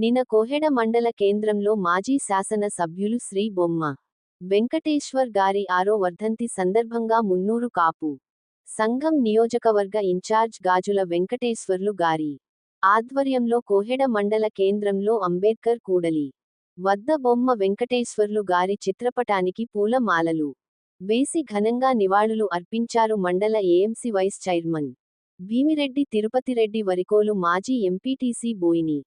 నిన్న కోహెడ మండల కేంద్రంలో మాజీ శాసన సభ్యులు శ్రీ బొమ్మ వెంకటేశ్వర్ గారి 6వ వర్ధంతి సందర్భంగా మున్నూరు కాపు సంఘం నియోజకవర్గ ఇన్ఛార్జ్ గాజుల వెంకటేశ్వర్లు గారి ఆధ్వర్యంలో కోహెడ మండల కేంద్రంలో అంబేద్కర్ కూడలి వద్ద బొమ్మ వెంకటేశ్వర్లు గారి చిత్రపటానికి పూల మాలలు వేసి ఘనంగా నివాళులు అర్పించారు. మండల AMC vice chairman Bhimireddy Tirupathireddy Varikolu, మాజీ ఎంపీటీసీ బోయిని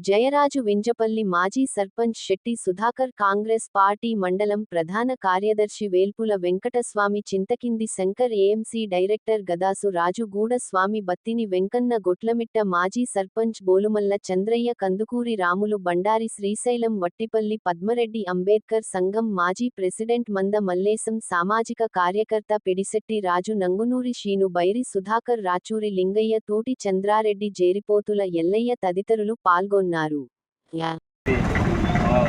జయరాజు, వింజపల్లి మాజీ సర్పంచ్ శెట్టి సుధాకర్, కాంగ్రెస్ పార్టీ మండలం ప్రధాన కార్యదర్శి వేల్పుల వెంకటస్వామి, చింతకింది శంకర్, ఏఎంసీ డైరెక్టర్ గదాసు రాజు, గూడ స్వామి, బత్తిని వెంకన్న, గొట్లమిట్ట మాజీ సర్పంచ్ బోలుమల్ల చంద్రయ్య, కందుకూరి రాములు, బండారి శ్రీశైలం, వట్టిపల్లి పద్మరెడ్డి, అంబేద్కర్ సంఘం మాజీ ప్రెసిడెంట్ మంద మల్లేశం, సామాజిక కార్యకర్త పిడిశెట్టి రాజు, నంగునూరి శీను, బైరి సుధాకర్, రాచూరి లింగయ్య, తూటి చంద్రారెడ్డి, జేరిపోతుల ఎల్లయ్య తదితరులు పాల్గొన్నారు.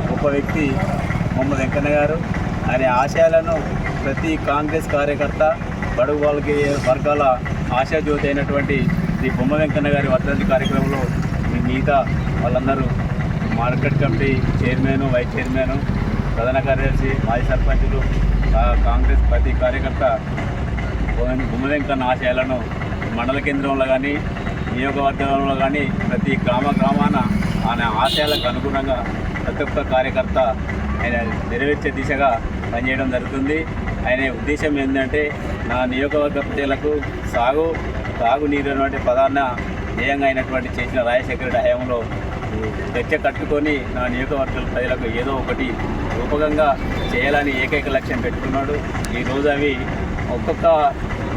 గొప్ప వ్యక్తి బొమ్మ వెంకన్న గారు. ఆయన ఆశయాలను ప్రతి కాంగ్రెస్ కార్యకర్త, బడుగు వర్గాల ఆశాజ్యోతి అయినటువంటి శ్రీ బొమ్మ వెంకన్న గారి వర్ధంతి కార్యక్రమంలో మిగతా వాళ్ళందరూ market committee chairman, vice chairman, ప్రధాన కార్యదర్శి, మాజీ సర్పంచులు, కాంగ్రెస్ ప్రతి కార్యకర్త బొమ్మ వెంకన్న ఆశయాలను మండల కేంద్రంలో కానీ నియోజకవర్గంలో కానీ ప్రతి గ్రామాన ఆయన ఆశయాలకు అనుగుణంగా ప్రతి ఒక్క కార్యకర్త ఆయన నెరవేర్చే దిశగా పనిచేయడం జరుగుతుంది. ఆయన ఉద్దేశం ఏంటంటే నా నియోజకవర్గ ప్రజలకు తాగునీరు అనేటువంటి ప్రధాన ధ్యేయంగా అయినటువంటి చేసిన రాజశేఖర రెడ్డి హయాంలో చర్చ కట్టుకొని నా నియోజకవర్గాల ప్రజలకు ఏదో ఒకటి రూపకంగా చేయాలని ఏకైక లక్ష్యం పెట్టుకున్నాడు. ఈరోజు అవి ఒక్కొక్క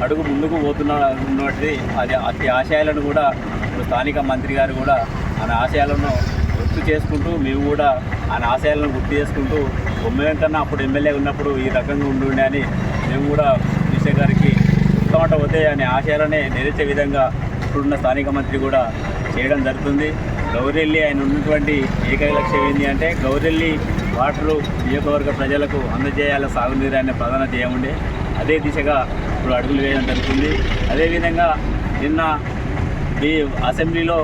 అడుగు ముందుకు పోతున్నటువంటి అతి ఆశయాలను కూడా ఇప్పుడు స్థానిక మంత్రి గారు కూడా ఆయన ఆశయాలను గుర్తు చేసుకుంటూ, మేము కూడా ఆయన ఆశయాలను గుర్తు చేసుకుంటూ బొమ్మ వెంకన్న అప్పుడు ఎమ్మెల్యే ఉన్నప్పుడు ఈ రకంగా ఉండుండే అని మేము కూడా విషయ గారికి ఉత్తమట పోతే అనే ఆశయాలనే నెరవేర్చే విధంగా ఇప్పుడున్న స్థానిక మంత్రి కూడా చేయడం జరుగుతుంది. గౌరెల్లి ఆయన ఉన్నటువంటి ఏకైక లక్ష్యం ఏంటి అంటే గౌరెల్లి వాటరు నియోజకవర్గ ప్రజలకు అందజేయాల సాగునీరు అనే ప్రధాన ధ్యేయం ఉండే అదే దిశగా ఇప్పుడు అడుగులు వేయడం జరుగుతుంది. అదేవిధంగా నిన్న ఈ అసెంబ్లీలో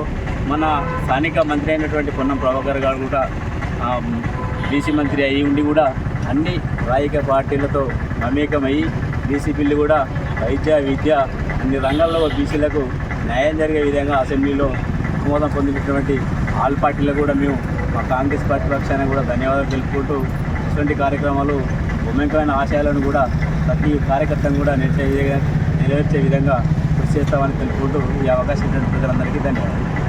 మన స్థానిక మంత్రి అయినటువంటి పొన్నం ప్రభాకర్ గారు కూడా బీసీ మంత్రి అయి ఉండి కూడా అన్ని రాజకీయ పార్టీలతో మమేకమయ్యి బీసీ బిల్లు కూడా వైద్య, విద్య అన్ని రంగాల్లో బీసీలకు న్యాయం జరిగే విధంగా అసెంబ్లీలో ఆమోదం పొందినటువంటి ఆల్ పార్టీలకు కూడా మేము మా కాంగ్రెస్ పార్టీ పక్షాన్ని కూడా ధన్యవాదాలు తెలుపుకుంటూ ఇటువంటి కార్యక్రమాలు బొమ్మెంకమైన ఆశయాలను కూడా ప్రతి కార్యకర్తను కూడా నెరవేర్చే విధంగా కృషి చేస్తామని తెలుపుకుంటూ ఈ అవకాశం ఇచ్చిన ప్రజలందరికీ ధన్యవాదాలు.